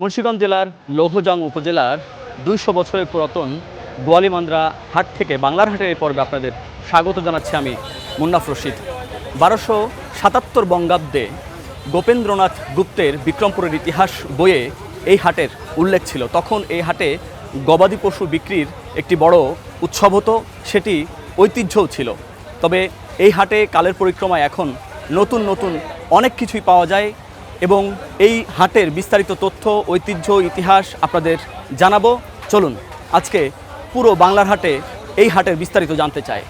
মুন্সিগঞ্জ জেলার লৌহজং উপজেলার ২০০ বছরের পুরাতন গোয়ালিমান্দ্রা হাট থেকে বাংলার হাটের এই পর্বে আপনাদের স্বাগত জানাচ্ছি আমি মুন্নাফ রশিদ। ১২৭৭ বঙ্গাব্দে গোপেন্দ্রনাথ গুপ্তের বিক্রমপুরের ইতিহাস বইয়ে এই হাটের উল্লেখ ছিল। তখন এই হাটে গবাদি পশু বিক্রির একটি বড় উৎসব হতো, সেটি ঐতিহ্যও ছিল। তবে এই হাটে কালের পরিক্রমায় এখন নতুন নতুন অনেক কিছুই পাওয়া যায় এবং এই হাটের বিস্তারিত তথ্য, ঐতিহ্য, ইতিহাস আপনাদের জানাবো। চলুন আজকে পুরো বাংলার হাটে এই হাটের বিস্তারিত জানতে চাই।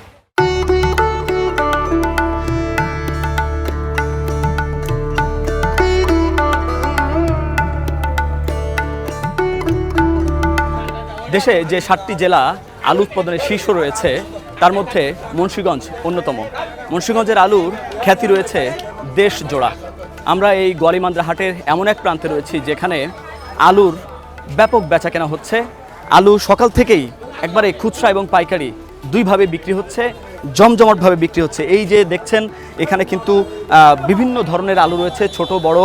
দেশে যে ৭টি জেলা আলু উৎপাদনের শীর্ষ রয়েছে তার মধ্যে মুন্সিগঞ্জ অন্যতম। মুন্সিগঞ্জের আলুর খ্যাতি রয়েছে দেশ জোড়া। আমরা এই গোয়ালিমান্দ্রা হাটের এমন এক প্রান্তে রয়েছি যেখানে আলুর ব্যাপক বেচাকেনা হচ্ছে। আলু সকাল থেকেই একবারে খুচরা এবং পাইকারি দুইভাবে বিক্রি হচ্ছে, জমজমাটভাবে বিক্রি হচ্ছে। এই যে দেখছেন এখানে কিন্তু বিভিন্ন ধরনের আলু রয়েছে, ছোট বড়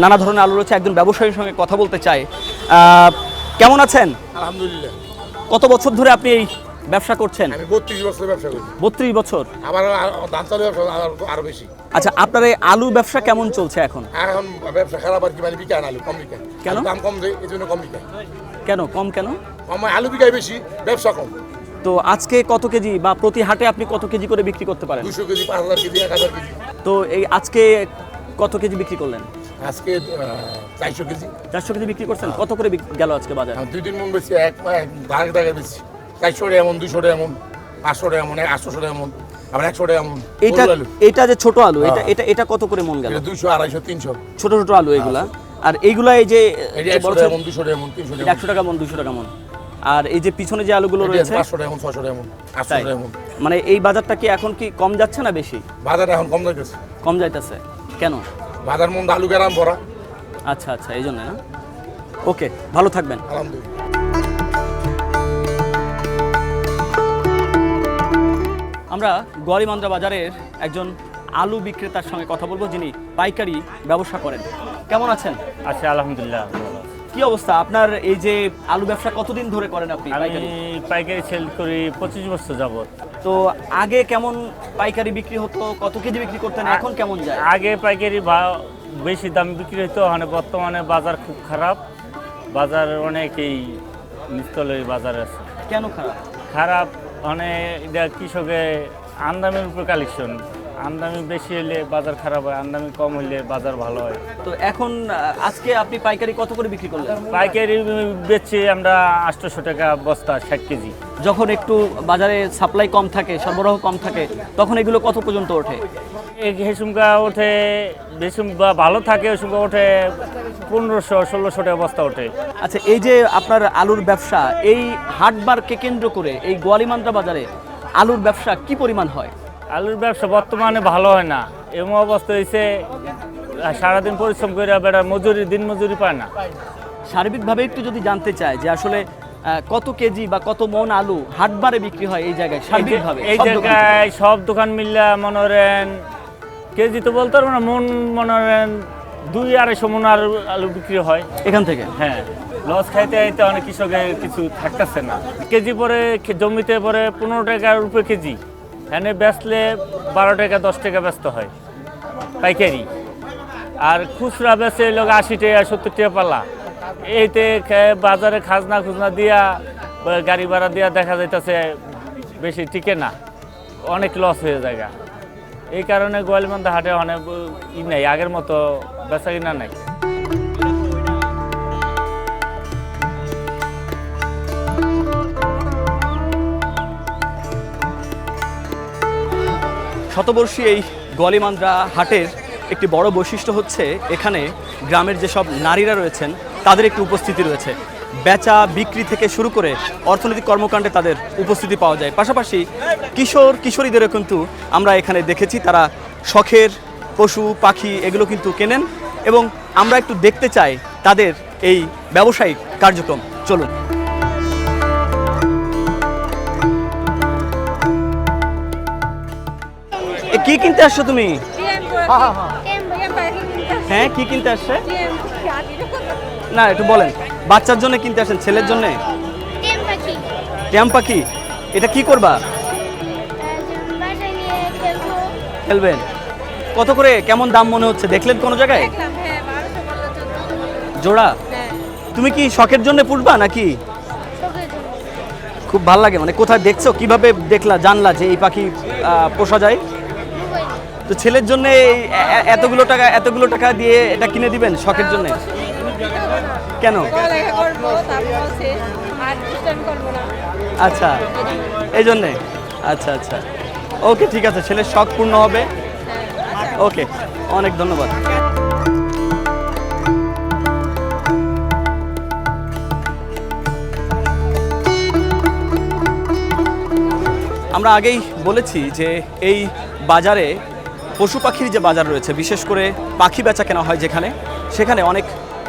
নানা ধরনের আলু রয়েছে। একজন ব্যবসায়ীর সঙ্গে কথা বলতে চাই। কেমন আছেন? আলহামদুলিল্লাহ। কত বছর ধরে আপনি এই ব্যবসা করছেন? আমি ৩২ বছর ব্যবসা করি। ৩২ বছর? আবার ধান চালের ব্যবসা আরো বেশি। আচ্ছা, আপনার এই আলু ব্যবসা কেমন চলছে এখন? এখন ব্যবসা খারাপ আর কি, মানে বিকায় না, আলু কম বিকায়। কেন? দাম কম দেয়, এই জন্য কম বিকায়। কেন কম? কেন কম? আলু বিকায় বেশি, ব্যবসা কম। তো আজকে কত কেজি বা প্রতি হাটে আপনি কত কেজি করে বিক্রি করতে পারেন? ২০০ কেজি, ৫০০০ কেজি, ১০০০ কেজি। তো এই আজকে কত কেজি বিক্রি করলেন? আজকে ৪০০ কেজি। ৪০০ কেজি বিক্রি করছেন? কত করে গেল আজকে বাজার? ২-৩ মন বেশি, এক দাগে দাগে বেশি। ৪০০ টাকা এমন, ২০০ টাকা এমন, ৫০০ টাকা এমন, ৮০০ টাকা এমন, আবার ১০০ টাকা এমন। এটা যে ছোট আলু, এটা কত করে মন গেল? ২০০, ২৫০, ৩০০। ছোট ছোট আলু এগুলা। আর এইগুলা এই যে ১০০ টাকা এমন, ২০০ টাকা এমন, ৩০০ টাকা। ১০০ টাকা মন, ২০০ টাকা মন। আর এই যে পিছনে যে আলুগুলো রয়েছে ৫০০ টাকা এমন, ৬০০ টাকা এমন, ৮০০ টাকা এমন। মানে এই বাজারটা কি এখন কি কম যাচ্ছে না বেশি? বাজার এখন কম যাইতেছে। কম যাইতেছে কেন? বাজার মন আলু গ্রাম ভরা। আচ্ছা আচ্ছা, এই জন্য না। ওকে, ভালো থাকবেন। আলহামদুলিল্লাহ। আমরা গোয়ালিমান্দ্রা বাজারের একজন আলু বিক্রেতার সঙ্গে কথা বলবো, যিনি পাইকারি ব্যবসা করেন। কেমন আছেন? আচ্ছা, আলহামদুলিল্লাহ ভালো আছি। কি অবস্থা আপনার? এই যে আলু ব্যবসা কতদিন ধরে করেন আপনি? আমি পাইকারি পাইকারি সেল করি ২৫ বছর যাবত। তো আগে কেমন পাইকারি বিক্রি হতো? কত কেজি বিক্রি করতেন? এখন কেমন যায়? আগে পাইকারি বেশি দাম বিক্রি হতো, মানে বর্তমানে বাজার খুব খারাপ। বাজার অনেকেই নিচতলের বাজার আছে। কেন খারাপ? খারাপ মানে এটা কৃষকের আমদানির উপর কালেকশন। আমদানি বেশি হলে বাজার খারাপ হয়, আমদানি কম হলে বাজার ভালো হয়। তো এখন আজকে আপনি পাইকারি কত করে বিক্রি করলেন? পাইকারি বেচছি আমরা ৮০০ টাকা বস্তা, ৬০ কেজি। যখন একটু বাজারে সাপ্লাই কম থাকে, সরবরাহ কম থাকে, তখন এগুলো কত পর্যন্ত ওঠে? হেসুমকা ওঠে, বেসুম বা ভালো থাকে হেসুমকা ওঠে ১৫০০, ১৬০০ টাকা বস্তা ওঠে। আচ্ছা, এই যে আপনার আলুর ব্যবসা, এই হাটবারকে কেন্দ্র করে এই গোয়ালিমান্দ্রা বাজারে আলুর ব্যবসা কি পরিমাণ হয়? আলুর ব্যবসা বর্তমানে ভালো হয় না। এমন অবস্থা হয়েছে, সারাদিন পরিশ্রম করে বেড়া মজুরি, দিন মজুরি পায় না। সার্বিকভাবে একটু যদি জানতে চাই যে আসলে কত কেজি বা কত মন আলু হাটবারে বিক্রি হয় এই জায়গায় সার্বিকভাবে? এই জায়গায় সব দোকান মিললে মনে করেন কেজি তো বলতে পারবো না, মন মনে করেন ২-২৫০ মন আলু বিক্রি হয় এখান থেকে। হ্যাঁ, লস খাইতে খাইতে অনেক কৃষকের কিছু থাকতেছে না। কেজি পরে জমিতে পরে ১৫ টাকার উপরে কেজি, এখানে বেচলে ১২ টাকা ১০ টাকা ব্যস্ত হয় পাইকারি। আর খুচরা বেচে লোক ৮০ টাকা ৭০ টাকা পালা। এইতে বাজারে খাজনা খুজনা দিয়া, গাড়ি ভাড়া দিয়া দেখা যাইতেছে বেশি টিকে না, অনেক লস হয়ে যায়। এই কারণে গোয়ালিমান্দ্রা হাটে অনেক নাই, আগের মতো বেচা কিনা নাই। শতবর্ষী এই গোয়ালিমান্দ্রা হাটের একটি বড় বৈশিষ্ট্য হচ্ছে এখানে গ্রামের যেসব নারীরা রয়েছেন তাদের একটি উপস্থিতি রয়েছে। বেচা বিক্রি থেকে শুরু করে অর্থনৈতিক কর্মকাণ্ডে তাদের উপস্থিতি পাওয়া যায়। পাশাপাশি কিশোর কিশোরীদেরও কিন্তু আমরা এখানে দেখেছি, তারা শখের পশু পাখি এগুলো কিন্তু কেনেন এবং আমরা একটু দেখতে চাই তাদের এই ব্যবসায়িক কার্যক্রম। চলুন। কি কিনতে আসছো তুমি? হ্যাঁ, কি কিনতে আসছে? না একটু বলেন, বাচ্চার জন্য কিনতে আসেন, ছেলের জন্য? টেম পাখি ট্যাম পাখি, এটা কি করবা? বাসায় নিয়ে খেলবো। খেলবেন? কত করে, কেমন দাম মনে হচ্ছে, দেখলেন কোনো জায়গায়? হ্যাঁ 1200 বললো জোড়া? তুমি কি শখের জন্য পুষবা নাকি? শখের জন্য। খুব ভালো লাগে, মানে কোথায় দেখছো, কিভাবে দেখলা, জানলা যে এই পাখি পোষা যায়? তো ছেলের জন্য এতগুলো টাকা দিয়ে এটা কিনে দিবেন শখের জন্য? কেন? পড়ালেখা করবো, তারপর হচ্ছে আর দুষ্টামি করবো না। আচ্ছা, এই জন্যে? আচ্ছা আচ্ছা, ওকে ঠিক আছে, ছেলের শখ পূর্ণ হবে। ওকে, অনেক ধন্যবাদ। আমরা আগেই বলেছি যে এই বাজারে পশু পাখির যে বাজার রয়েছে, বিশেষ করে পাখি বেচা কেনা হয় যেখানে, সেখানে অনেক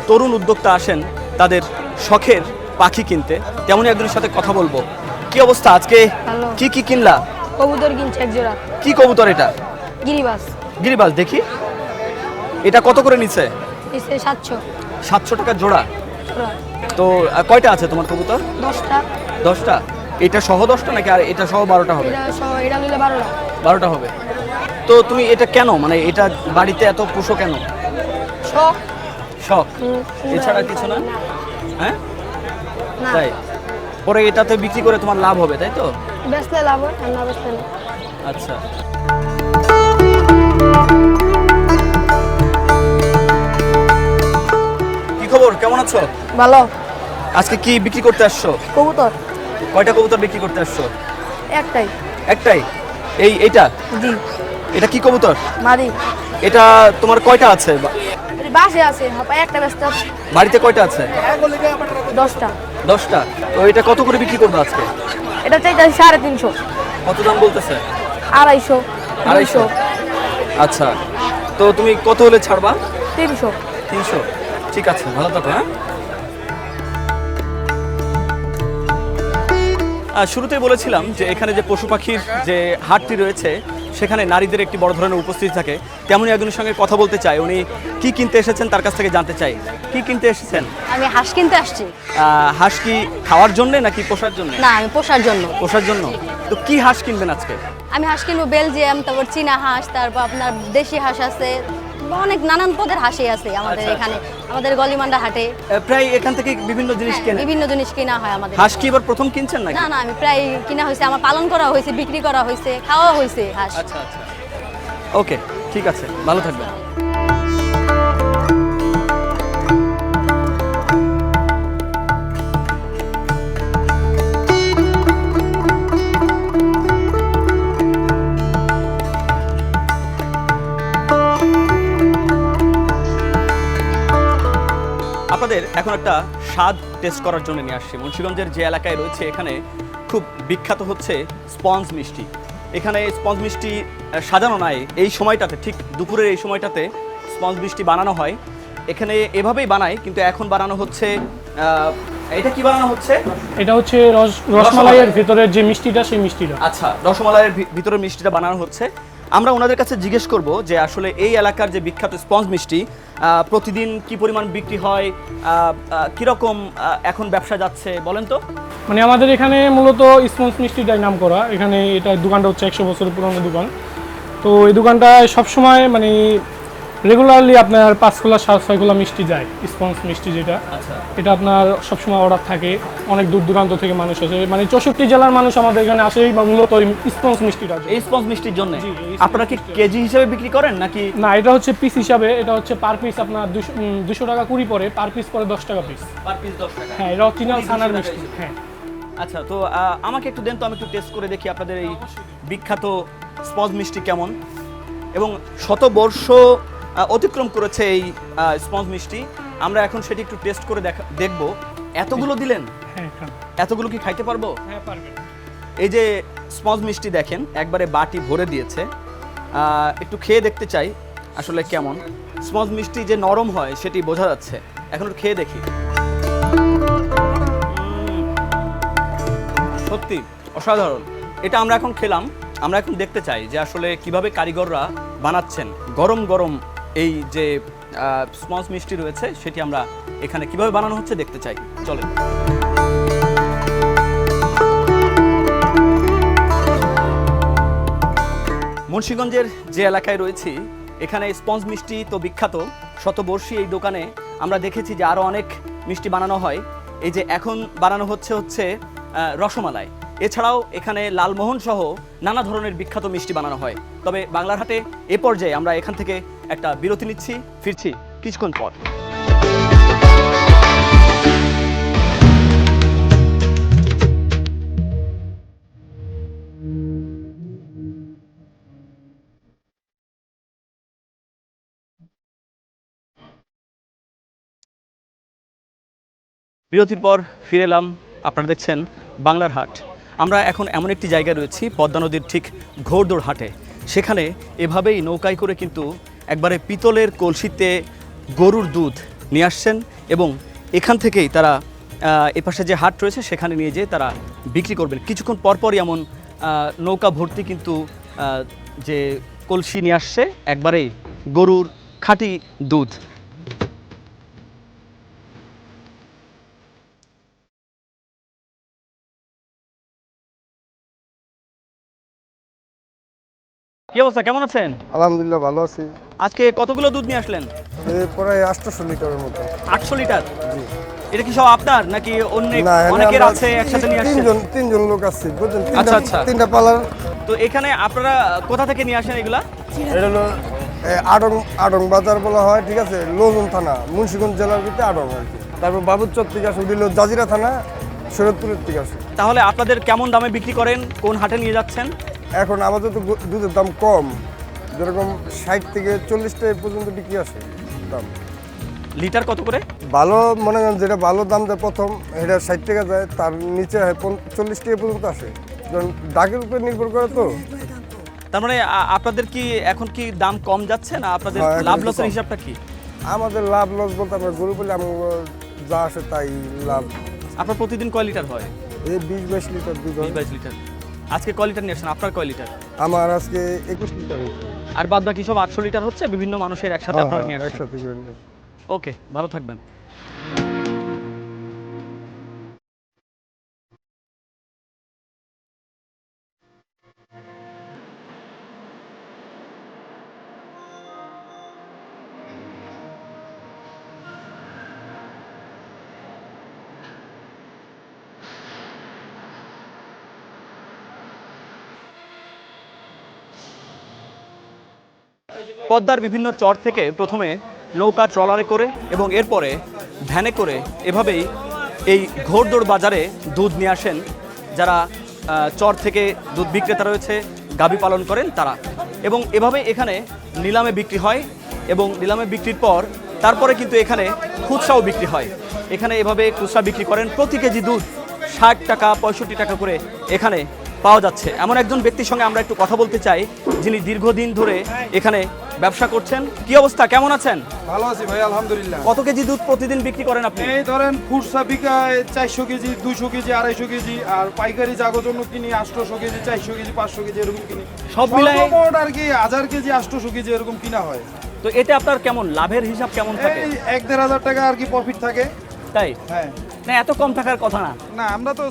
তরুণ উদ্যোক্তা আসেন তাদের শখের পাখি কিনতে। তেমনই একজনের সাথে কথা বলবো। কি অবস্থা আজকে? ভালো। কি কিনলা? কবুতর কিনছে এক জোড়া, কি কবুতর এটা? গিরিবাস। গিরিবাজ, দেখি এটা কত করে নিচ্ছে? দিচ্ছে 700 700 টাকা জোড়া। জোড়া। তো কয়টা আছে তোমার কবুতর? 10টা। 10টা? এটা সহ 10টা নাকি আর এটা সহ 12টা হবে? এটা সহ এটা নিলে 12টা। 12টা হবে। তো তুমি এটা কেন, মানে এটা বাড়িতে এত পুষো কেন? শখ। শখ, হুম, এছাড়া কিছু না? হ্যাঁ, না। তাই? পরে এটাতে বিক্রি করে তোমার লাভ হবে, তাই তো? বেচলে লাভ হয়, আর না বেচলে না। আচ্ছা, কি খবর, কেমন আছো? ভালো। আজকে কি বিক্রি করতে আসছো? কবুতর কয়টা কবুতর বিক্রি করতে আসছো? একটাই। একটাই? এইটা? জি। এটা কি কবুতর? মাদি। এটা তোমার কয়টা আছে? বাসে আছে, একটা ব্যস্ত। বাড়িতে কয়টা আছে? 10টা। 10টা? তো এটা কত করে বিক্রি করবে আজকে? এটা চাইতে 350। কত দাম বলতেছে? 250। 250? আচ্ছা, তো তুমি কত হলে ছাড়বা? 300। 300? ঠিক আছে, ভালো থাকো। হ্যাঁ, শুরুতেই বলেছিলাম যে এখানে যে পশু পাখির যে হাটটি রয়েছে সেখানে নারীদের একটি বড় ধরনের উপস্থিতি থাকে। তেমনই একজনের সঙ্গে কথা বলতে চাই, উনি কি কিনতে এসেছেন তার কাছ থেকে জানতে চাই। কি কিনতে এসেছেন? আমি হাঁস কিনতে আসছি। হাঁস কি খাওয়ার জন্য নাকি পোষার জন্য? না, আমি পোষার জন্য। পোষার জন্য? তো কি হাঁস কিনবেন আজকে? আমি হাঁস কিনবো বেলজিয়াম, তারপর চীনা হাঁস, তারপর আপনার দেশি হাঁস আছে, অনেক নানান পদের হাঁসই আছে আমাদের আচ্ছা, এখানে, আমাদের গলিমান্ডা হাটে। প্রায় এখান থেকে বিভিন্ন জিনিস কেনেন? বিভিন্ন জিনিস কিনা হয় আমাদের। হাঁস কি এবার প্রথম কিনছেন নাকি? না না, আমি প্রায় কিনা হয়েছে, আমার পালন করা হয়েছে, বিক্রি করা হয়েছে, খাওয়া হয়েছে হাঁস। আচ্ছা আচ্ছা, ওকে ঠিক আছে, ভালো থাকবেন। আপনাদের এখন একটা স্বাদ টেস্ট করার জন্য নিয়ে আসছি। মুন্সিগঞ্জের যে এলাকায় রয়েছে এখানে খুব বিখ্যাত হচ্ছে স্পঞ্জ মিষ্টি। এখানে স্পঞ্জ মিষ্টি সাজানো নাই এই সময়টাতে, ঠিক দুপুরের এই সময়টাতে স্পঞ্জ মিষ্টি বানানো হয়। এখানে এভাবেই বানায়, কিন্তু এখন বানানো হচ্ছে এটা কি বানানো হচ্ছে? এটা হচ্ছে রসমালাইয়ের ভিতরের যে মিষ্টিটা, সেই মিষ্টিটা। আচ্ছা, রসমালাইয়ের ভিতরের মিষ্টিটা বানানো হচ্ছে। আমরা ওনাদের কাছে জিজ্ঞেস করব যে আসলে এই এলাকার যে বিখ্যাত স্পঞ্জ মিষ্টি প্রতিদিন কি পরিমাণ বিক্রি হয়, কীরকম এখন ব্যবসা যাচ্ছে, বলেন তো। মানে আমাদের এখানে মূলত স্পঞ্জ মিষ্টিটাই নাম করা। এখানে এটা দোকানটা হচ্ছে 100 বছরের পুরনো দোকান। তো এই দোকানটায় সবসময় মানে রেগুলারলি আপনার 5 খোলা 6 খোলা মিষ্টি যায়। স্পঞ্জ মিষ্টি যেটা, আচ্ছা, এটা আপনার সবসময় অর্ডার থাকে। অনেক দূর দূরান্ত থেকে মানুষ আসে, মানে 64 জেলার মানুষ আমাদের এখানে আসে মূলত স্পঞ্জ মিষ্টিটা। এই স্পঞ্জ মিষ্টির জন্য জি, এই আপনারা কি কেজি হিসেবে বিক্রি করেন নাকি? না, এটা হচ্ছে পিস হিসাবে। এটা হচ্ছে পার পিস আপনার 200 টাকা কুড়ি পরে, পার পিস পরে 10 টাকা পিস। পার পিস 10 টাকা? হ্যাঁ, এটা অরিজিনাল ছানার মিষ্টি। হ্যাঁ। আচ্ছা, তো আমাকে একটু দেন তো, আমি একটু টেস্ট করে দেখি আপনাদের এই বিখ্যাত স্পঞ্জ মিষ্টি কেমন। এবং শত বর্ষ অতিক্রম করেছে এই স্পঞ্জ মিষ্টি। আমরা এখন সেটি একটু টেস্ট করে দেখব। এতগুলো দিলেন? হ্যাঁ, এতগুলো কি খাইতে পারবো? হ্যাঁ পারবেন। এই যে স্পঞ্জ মিষ্টি দেখেন, একবারে বাটি ভরে দিয়েছে। একটু খেয়ে দেখতে চাই আসলে কেমন। স্পঞ্জ মিষ্টি যে নরম হয় সেটি বোঝা যাচ্ছে। এখন একটু খেয়ে দেখি। সত্যি অসাধারণ। এটা আমরা এখন খেলাম, আমরা এখন দেখতে চাই যে আসলে কিভাবে কারিগররা বানাচ্ছেন। গরম গরম এই যে স্পঞ্জ মিষ্টি রয়েছে সেটি আমরা এখানে কিভাবে বানানো হচ্ছে দেখতে চাই। চলেন। মুন্সিগঞ্জের যে এলাকায় রয়েছি এখানে স্পঞ্জ মিষ্টি তো বিখ্যাত, শতবর্ষী এই দোকানে আমরা দেখেছি যে আরও অনেক মিষ্টি বানানো হয়। এই যে এখন বানানো হচ্ছে রসমালাই, এছাড়াও এখানে লালমোহন সহ নানা ধরনের বিখ্যাত মিষ্টি বানানো হয়। তবে বাংলার হাটে এ পর্যায়ে আমরা এখান থেকে একটা বিরতি নিচ্ছি, ফিরছি কিছুক্ষণ পর। বিরতির পর ফিরে এলাম। আপনারা দেখছেন বাংলার হাট। আমরা এখন এমন একটি জায়গায় রয়েছি পদ্মা নদীর ঠিক ঘোড়দৌড় হাটে। সেখানে এভাবেই নৌকায় করে কিন্তু একবারে পিতলের কলসিতে গরুর দুধ নিয়ে আসছেন এবং এখান থেকেই তারা এপাশে যে হাট রয়েছে সেখানে নিয়ে যেয়ে তারা বিক্রি করবেন। কিছুক্ষণ পরপরই এমন নৌকা ভর্তি কিন্তু যে কলসি নিয়ে আসছে একবারেই গরুর খাঁটি দুধ। কি অবস্থা, কেমন আছেন? আলহামদুলিল্লাহ ভালো আছি। আজকে কতগুলো দুধ নিয়ে আসলেন? প্রায় 800 লিটারের মতো। 800 লিটার? এটা কি সব আপনার নাকি অনেকের আছে একসাথে নিয়ে আসছেন? তিনজন লোক আছে, বুঝছেন? আচ্ছা। তিনটা পালার। তো এখানে আপনারা কোথা থেকে নিয়ে আসেন এগুলা? এটা হলো আড়ং বাজার বলা হয়, ঠিক আছে? লোজন থানা, মুন্সিগঞ্জ জেলার ভিতরে আড়ং আর কি। তারপর বাবুরচর থেকে আসে, ওটা হলো জাজিরা থানা, শরৎপুরের থেকে আসে। তাহলে আপনাদের কেমন দামে বিক্রি করেন? কোন হাটে নিয়ে যাচ্ছেন? এখন আমাদের তো দুধের দাম কম, যেরকম 60 থেকে 40 টাকা পর্যন্ত বিক্রি আসে দাম। লিটার কত করে? ভালো মনে করেন যেটা ভালো দাম যায় প্রথম এটা 60 টাকা যায়, তার নিচে 40 টাকা পর্যন্ত আসে, কারণ ডাকের উপর নির্ভর করে তো। তার মানে আপনাদের কি এখন কি দাম কম যাচ্ছে না আপনাদের হ্যাঁ, লাভ একটু লসের কম। হিসাবটা কি? আমাদের লাভ লস বলতে আমরা গরু বলে আমার যা আসে তাই লাভ। আপনার প্রতিদিন কয় লিটার হয়? এই 20-22 লিটার দুধ হয়। 20-22 লিটার। আজকে কয় লিটার নিয়ে আসেন? আপনার কয় লিটার? আমার আজকে 21 লিটার হয়েছে। আর বাদ বাকি সব 800 লিটার হচ্ছে বিভিন্ন মানুষের একসাথে আপনারা নিয়ে আসেন। একসাথে করে নিয়ে। ওকে, ভালো থাকবেন। পদ্মার বিভিন্ন চর থেকে প্রথমে নৌকা ট্রলারে করে এবং এরপরে ভ্যানে করে এভাবেই এই ঘোড়দৌড় বাজারে দুধ নিয়ে আসেন যারা চর থেকে দুধ বিক্রেতা রয়েছে, গাভী পালন করেন তারা। এবং এভাবে এখানে নিলামে বিক্রি হয় এবং নিলামে বিক্রির পর তারপরে কিন্তু এখানে খুচরাও বিক্রি হয়। এখানে এভাবে খুচরা বিক্রি করেন, প্রতি কেজি দুধ 60 টাকা 65 টাকা করে এখানে পাওয়া যাচ্ছে। এমন একজন ব্যক্তির সঙ্গে আমরা একটু কথা বলতে চাই যিনি দীর্ঘদিন ধরে এখানে ব্যবসা করছেন। কি অবস্থা, কেমন আছেন? ভালো আছি ভাই, আলহামদুলিল্লাহ। কত কেজি দুধ প্রতিদিন বিক্রি করেন আপনি? এই ধরেন খুচরা বিকায় 400 কেজি, 200 কেজি, 250 কেজি, আর পাইকারি জাগোর জন্য কিনি 800 কেজি, 400 কেজি, 500 কেজি এরকম কিনি। সব মিলাই সর্বমোট আর কি 1000 কেজি, 800 কেজি এরকম কিনা হয়। তো এতে আপনার কেমন লাভের হিসাব কেমন থাকে? এই 1-1.5 টাকা আর কি প্রফিট থাকে। তাই হ্যাঁ, না, এত কম থাকার কথা না। না আমরা তো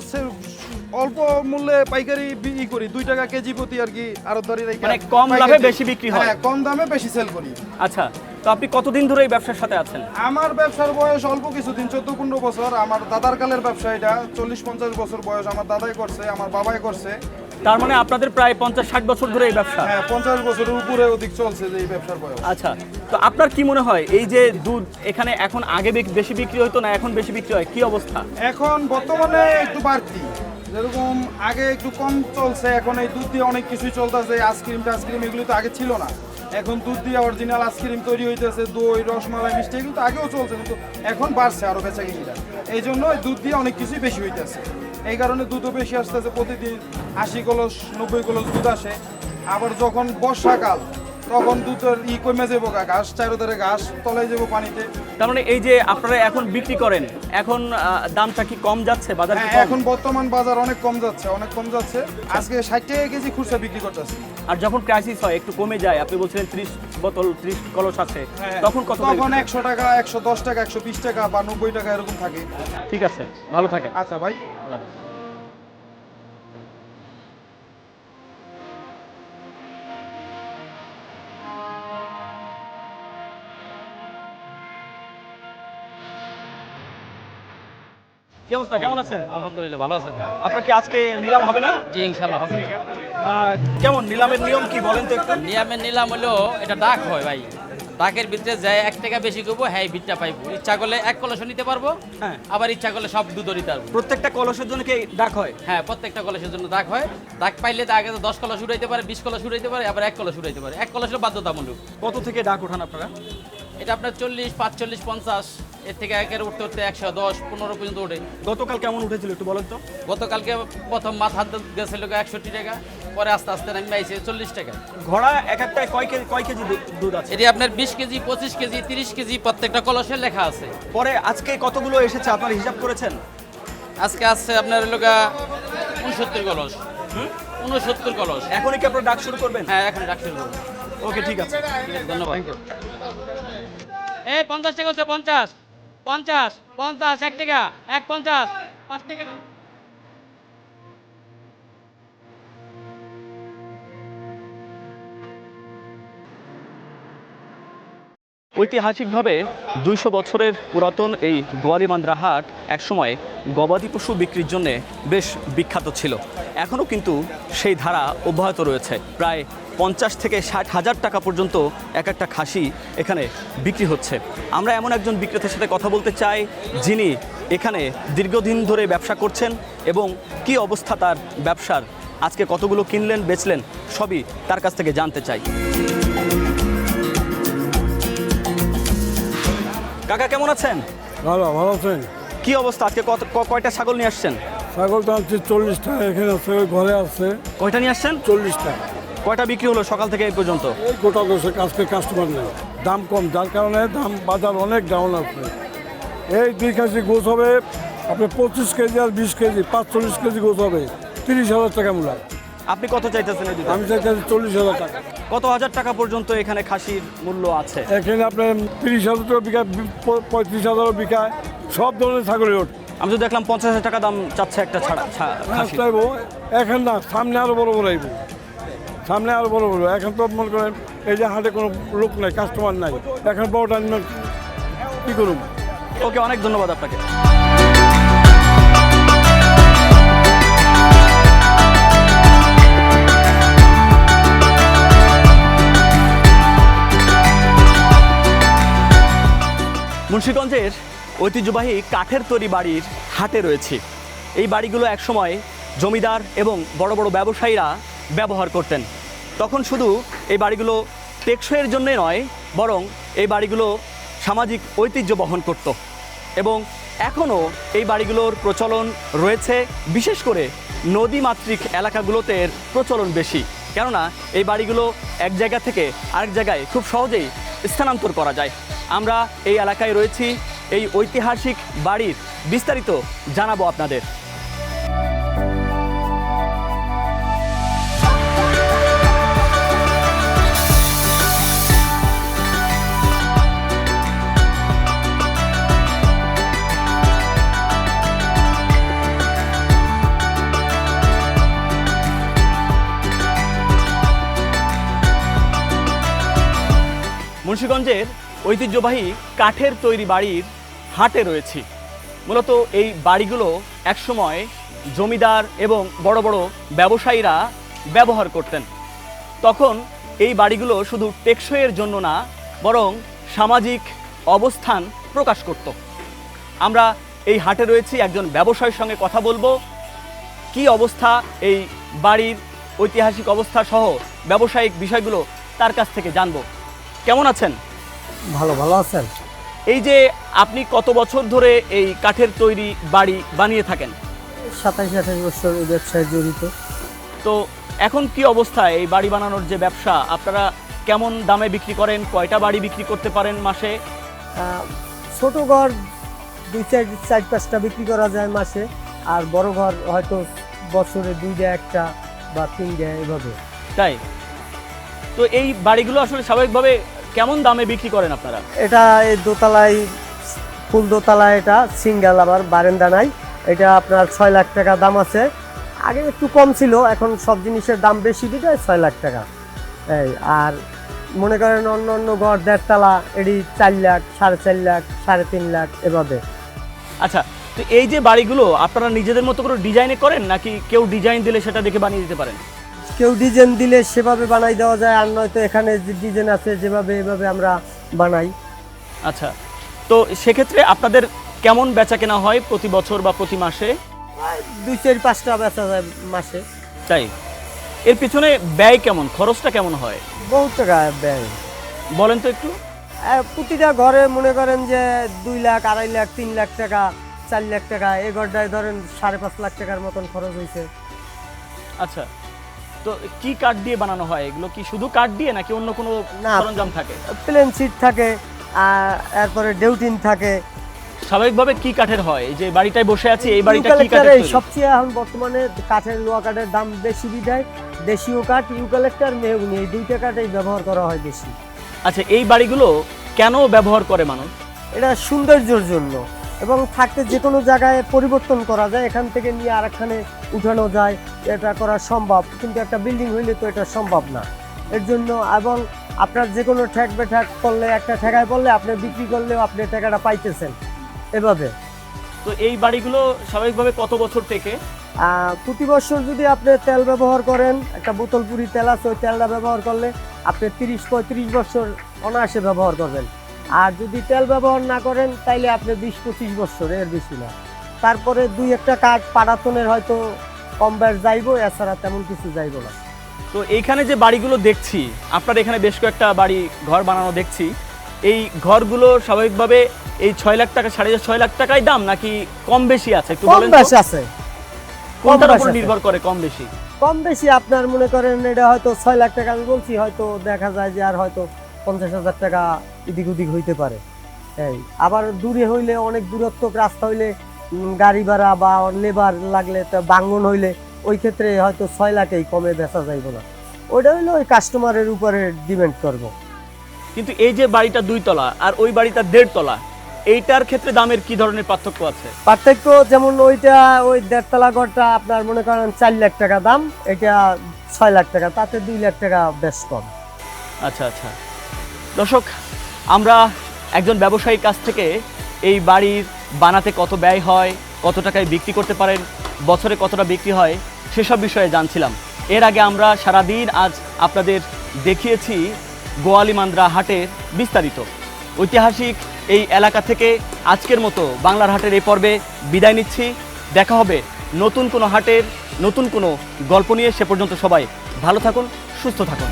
অল্প মূল্যে পাইকারি বিক্রি করি, 2 টাকা কেজি প্রতি আর কি আড়তদারি রেখে। মানে কম লাভে বেশি বিক্রি হয়। হ্যাঁ, কম দামে বেশি সেল করি। আচ্ছা, তো আপনি কতদিন ধরে এই ব্যবসার সাথে আছেন? আমার ব্যবসার বয়স অল্প কিছুদিন, 14-15 বছর। আমার দাদার কালের ব্যবসা এটা, 40-50 বছর বয়স আমার দাদাই করছে, আমার বাবাই করছে। তার মানে আপনাদের প্রায় 50-60 বছর ধরে এই ব্যবসা? হ্যাঁ, 50 বছরের উপরে অধিক চলছে যে এই ব্যবসার বয়স। আচ্ছা, তো আপনার কি মনে হয় এই যে দুধ এখানে এখন আগে বেশি বিক্রি হতো না এখন বেশি বিক্রি হয়, কি অবস্থা? এখন বর্তমানে একটু বাড়তি, যেরকম আগে একটু কম চলছে, এখন এই দুধ দিয়ে অনেক কিছুই চলতেছে। আইসক্রিম এগুলো তো আগে ছিল না, এখন দুধ দিয়ে অরিজিনাল আইসক্রিম তৈরি হইতেছে, দই, রসমালাই, মিষ্টি এগুলো তো আগেও চলছে, কিন্তু এখন বাড়ছে আরো বেচাকেনিরা। এই জন্য দুধ দিয়ে অনেক কিছুই বেশি হইতেছে, এই কারণে দুধও বেশি আসতেছে। প্রতিদিন 80 কলস 90 কলস দুধ আসে। আবার যখন বর্ষাকাল তখন দুধের কমে যাবো ঘাস চারোধারে ঘাস তলায় যাবো পানিতে। তার মানে এই যে আপনারা এখন বিক্রি করেন, এখন দামটা কি কম যাচ্ছে বাজারে? হ্যাঁ, এখন বর্তমান বাজার অনেক কম যাচ্ছে, অনেক কম যাচ্ছে। আজকে 60 টাকা কেজি খুচরা বিক্রি করতেছে। আর যখন ক্রাইসিস হয় একটু কমে যায়, আপনি বলছিলেন 30 বোতল 30 কলস আছে, তখন কত? তখন 100 টাকা, 110 টাকা, 120 টাকা বা 90 টাকা এরকম থাকে। ঠিক আছে, ভালো থাকেন। আচ্ছা ভাই। কি অবস্থা, কেমন আছেন? আলহামদুলিল্লাহ ভালো আছেন? আপনার কি আজকে নিলাম হবে না? জি ইনশাল্লাহ হবে। কেমন নিলামের নিয়ম কি বলেন তো একটু? নিলামের নিলাম হলো এটা ডাক হয় ভাই, ডাকের ভিতরে যায় 1 টাকা বেশি করবো, হ্যাঁ বিটটা পাইবো। ইচ্ছা করলে 1 কলস নিতে পারবো, হ্যাঁ। আবার ইচ্ছা করলে সব দুধ নিতে পারবো। প্রত্যেকটা কলসের জন্য কি ডাক হয়? হ্যাঁ, প্রত্যেকটা কলসের জন্য ডাক হয়। ডাক পাইলে তো আগে তো 10 কলস উড়াইতে পারে, 20 কলস উড়াইতে পারে, আবার 1 কলস উড়াইতে পারে। 1 কলসের বাধ্যতামূলক। কত থেকে ডাক ওঠান আপনারা? এটা আপনার 40, 45, 50, এর থেকে একের উঠতে উঠতে 110, 15 পর্যন্ত ওঠে। গতকাল কেমন উঠেছিল একটু বলেন তো? গতকালকে প্রথম মাথা গেছিল 61 টাকা, পরে আস্তে আস্তে নামে আইছে 40 টাকা। ঘোড়া এক একটায় কয় কেজি দুধ আছে? এটি আপনার 20 কেজি, 25 কেজি, 30 কেজি প্রত্যেকটা কলসে লেখা আছে। পরে আজকে কতগুলো এসেছে আপনারা হিসাব করেছেন? আজকে আসছে আপনার লোকা 69 কলস। 69 কলস। এখনই কি আপনারা ডাক শুরু করবেন? হ্যাঁ, এখন ডাক শুরু করবো। ওকে, ঠিক আছে, ধন্যবাদ। এই 50 টাকা হচ্ছে 50, 50, 50, 1 টাকা, 1.50, 5 টাকা। ঐতিহাসিকভাবে 200 বছরের পুরাতন এই গোয়ালিমান্দ্রা হাট একসময় গবাদি পশু বিক্রির জন্য বেশ বিখ্যাত ছিল। এখনও কিন্তু সেই ধারা অব্যাহত রয়েছে। প্রায় 50 থেকে 60 হাজার টাকা পর্যন্ত এক একটা খাসি এখানে বিক্রি হচ্ছে। আমরা এমন একজন বিক্রেতার সাথে কথা বলতে চাই যিনি এখানে দীর্ঘদিন ধরে ব্যবসা করছেন এবং কি অবস্থা তার ব্যবসার, আজকে কতগুলো কিনলেন বেচলেন সবই তার কাছ থেকে জানতে চাই। কাকা কেমন আছেন? ভালো আছেন? কি অবস্থা, আজকে কয়টা ছাগল নিয়ে আসছেন? ছাগল তো আনছি 40টা, এখানে আছে, ওই ঘরে আছে। কয়টা নিয়ে আসছেন? 40টা। কয়টা বিক্রি হলো সকাল থেকে এই পর্যন্ত? এই গোটা দোষে আজকে কাস্টমার নেই, দাম কম, যার কারণে দাম বাজার অনেক ডাউন আছে। এই 2 কেজি গোছ হবে আপনার 25 কেজি আর 20 কেজি, 45 কেজি গোছ হবে 30,000 টাকা মূল্য। আপনি কত চাইতেছেন? আমি চাইতেছি 40,000 টাকা। কত হাজার টাকা পর্যন্ত এখানে খাসির মূল্য আছে? এখানে আপনার 30,000 টাকা বিকায়, 35,000 বিকায়, সব ধরনের ছাগলের ওঠ। আমি তো দেখলাম 50,000 টাকা দাম চাচ্ছে একটা খাসি। চাইবো এখন না, সামনে আরো বড় বড় আইব, সামনে আরো বড় বড়। এখন তো মনে করেন এই যে হাটে কোনো লোক নাই, কাস্টমার নাই, এখন বড়টা কি করুন। ওকে, অনেক ধন্যবাদ আপনাকে। মুন্সিগঞ্জের ঐতিহ্যবাহী কাঠের তৈরি বাড়ির হাটে রয়েছে। এই বাড়িগুলো একসময় জমিদার এবং বড় বড় ব্যবসায়ীরা ব্যবহার করতেন। তখন শুধু এই বাড়িগুলো টেকসইয়ের জন্যে নয়, বরং এই বাড়িগুলো সামাজিক ঐতিহ্য বহন করত এবং এখনও এই বাড়িগুলোর প্রচলন রয়েছে। বিশেষ করে নদীমাতৃক এলাকাগুলোতে এর প্রচলন বেশি, কেননা এই বাড়িগুলো এক জায়গা থেকে আরেক জায়গায় খুব সহজেই স্থানান্তর করা যায়। আমরা এই এলাকায় রয়েছি, এই ঐতিহাসিক বাড়ির বিস্তারিত জানাবো আপনাদের। মুন্সিগঞ্জের ঐতিহ্যবাহী কাঠের তৈরি বাড়ির হাটে রয়েছি। মূলত এই বাড়িগুলো একসময় জমিদার এবং বড় বড় ব্যবসায়ীরা ব্যবহার করতেন। তখন এই বাড়িগুলো শুধু টেকসইয়ের জন্য না, বরং সামাজিক অবস্থান প্রকাশ করত। আমরা এই হাটে রয়েছি, একজন ব্যবসায়ীর সঙ্গে কথা বলবো। কি অবস্থা এই বাড়ির, ঐতিহাসিক অবস্থা সহ ব্যবসায়িক বিষয়গুলো তার কাছ থেকে জানবো। কেমন আছেন? ভালো আছেন? এই যে আপনি কত বছর ধরে এই কাঠের তৈরি বাড়ি বানিয়ে থাকেন? 27-28 বছর এই ব্যবসায় জড়িত। তো এখন কি অবস্থা এই বাড়ি বানানোর যে ব্যবসা, আপনারা কেমন দামে বিক্রি করেন, কয়টা বাড়ি বিক্রি করতে পারেন মাসে? ছোট ঘর 2-4-5টা বিক্রি করা যায় মাসে, আর বড় ঘর হয়তো বছরে 2টা 1টা বা 3টা এভাবে। তাই তো এই বাড়িগুলো আসলে স্বাভাবিকভাবে কেমন দামে বিক্রি করেন আপনারা? এটা এই দোতলায়, ফুল দোতলা, এটা সিঙ্গেল, আবার বারান্দা নাই। এটা আপনার 6 লাখ টাকা দাম আছে। আগে একটু কম ছিল, এখন সব জিনিসের দাম বেশি দিতে 6 লাখ টাকা। এই আর মনে করেন অন্য অন্য ঘর 1.5 তলা, এটি 4 লাখ, 4.5 লাখ, 3.5 লাখ এভাবে। আচ্ছা, তো এই যে বাড়িগুলো আপনারা নিজেদের মতো করে ডিজাইনে করেন, নাকি কেউ ডিজাইন দিলে সেটা দেখে বানিয়ে দিতে পারেন? কেউ ডিজাইন দিলে সেভাবে বানাই দেওয়া যায়, আর নয়তো এখানে যে ডিজাইন আছে যেভাবে এভাবে আমরা বানাই। আচ্ছা, তো সেক্ষেত্রে আপনাদের কেমন বেচা কেনা হয় প্রতি বছর বা প্রতি মাসে? 2-4-5টা বেচা যায় মাসে। তাই এর পিছনে ব্যয় কেমন, খরচটা কেমন হয়? বহুত টাকা ব্যয়। বলেন তো একটু। প্রতিটা ঘরে মনে করেন যে 2 লাখ, 2.5 লাখ, 3 লাখ টাকা, 4 লাখ টাকা, এই ঘরটায় ধরেন 5.5 লাখ টাকার মতন খরচ হয়েছে। আচ্ছা, তো কি কাঠ দিয়ে বানানো হয় এগুলো? কি শুধু কাঠ দিয়ে নাকি অন্য কোনো সরঞ্জাম থাকে? প্লেন সিট থাকে, এরপরে ডেউটিন থাকে। স্বাভাবিকভাবে কি কাঠের হয়? এই যে বাড়িটায় বসে আছি, এই বাড়িটা কি কাঠের তৈরি? সবচেয়ে এখন বর্তমানে কাঠের, লোহা কাঠের দাম বেশি বিধায় দেশীয় কাঠ, ইউক্যালিপটাস, মেহগনি, এই 2টা কাঠই ব্যবহার করা হয় বেশি। আচ্ছা, এই বাড়িগুলো কেন ব্যবহার করে মানুষ? এটা সৌন্দর্যের জন্য, এবং থাকতে যে কোনো জায়গায় পরিবর্তন করা যায়, এখান থেকে নিয়ে আরেকখানে উঠানো যায়, এটা করা সম্ভব। কিন্তু একটা বিল্ডিং হইলে তো এটা সম্ভব না। এর জন্য, এবং আপনার যে কোনো ঠেক বেঠাক করলে, একটা ঠেকায় পড়লে আপনি বিক্রি করলেও আপনি টাকাটা পাইতেছেন এভাবে। তো এই বাড়িগুলো স্বাভাবিকভাবে কত বছর থেকে? প্রতি বছর যদি আপনি তেল ব্যবহার করেন, একটা বোতল পুরি তেল আছে, ওই তেলটা ব্যবহার করলে আপনি 30-35 বছর অনায়াসে ব্যবহার করবেন। আর যদি তেল ব্যবহার না করেন তাইলে আপনি 20-25 বছর, এর বেশি না। তারপরে 2-1টা কাঠ পাড়াতনের হয়তো কম ব্যাস যাইব, এছাড়া তেমন কিছু যাইব না। তো এইখানে যে বাড়িগুলো দেখছি, আপনার এখানে বেশ কয়েকটা বাড়ি ঘর বানানো দেখছি, এই ঘরগুলো স্বাভাবিকভাবে এই 6 লাখ টাকা, 6.5 লাখ টাকাই দাম, নাকি কম বেশি আছে? একটু বলেন। কম বেশি আছে। কোনটার উপর নির্ভর করে কম বেশি? কম বেশি আপনার মনে করেন এটা হয়তো 6 লাখ টাকা আমি বলছি, হয়তো দেখা যায় যে আর হয়তো 50,000 টাকা এদিক ওদিক হইতে পারে। এই আবার দূরে হইলে, অনেক দূরত্ব রাস্তা হইলে, গাড়ি ভাড়া বা লেবার লাগলে, তো ভাঙন হইলে, ওই ক্ষেত্রে হয়তো 6 লাখেই কমে বেচা যাইব না। ওইটা হইলে ওই কাস্টমারের উপরে ডিপেন্ড করব। কিন্তু এই যে বাড়িটা 2 তলা আর ওই বাড়িটা 1.5 তলা, এইটার ক্ষেত্রে দামের কি ধরনের পার্থক্য আছে? পার্থক্য যেমন ওইটা, ওই 1.5 তলা ঘরটা আপনার মনে করেন 4 লাখ টাকা দাম, এটা 6 লাখ টাকা, তাতে 2 লাখ টাকা বেশ কম। আচ্ছা আচ্ছা, দর্শক, আমরা একজন ব্যবসায়ীর কাছ থেকে এই বাড়ির বানাতে কত ব্যয় হয়, কত টাকায় বিক্রি করতে পারেন, বছরে কতটা বিক্রি হয়, সেসব বিষয়ে জানছিলাম। এর আগে আমরা সারাদিন আজ আপনাদের দেখিয়েছি গোয়ালিমান্দ্রা হাটের বিস্তারিত। ঐতিহাসিক এই এলাকা থেকে আজকের মতো বাংলার হাটের এই পর্বে বিদায় নিচ্ছি। দেখা হবে নতুন কোনো হাটের নতুন কোনো গল্প নিয়ে। সে পর্যন্ত সবাই ভালো থাকুন, সুস্থ থাকুন।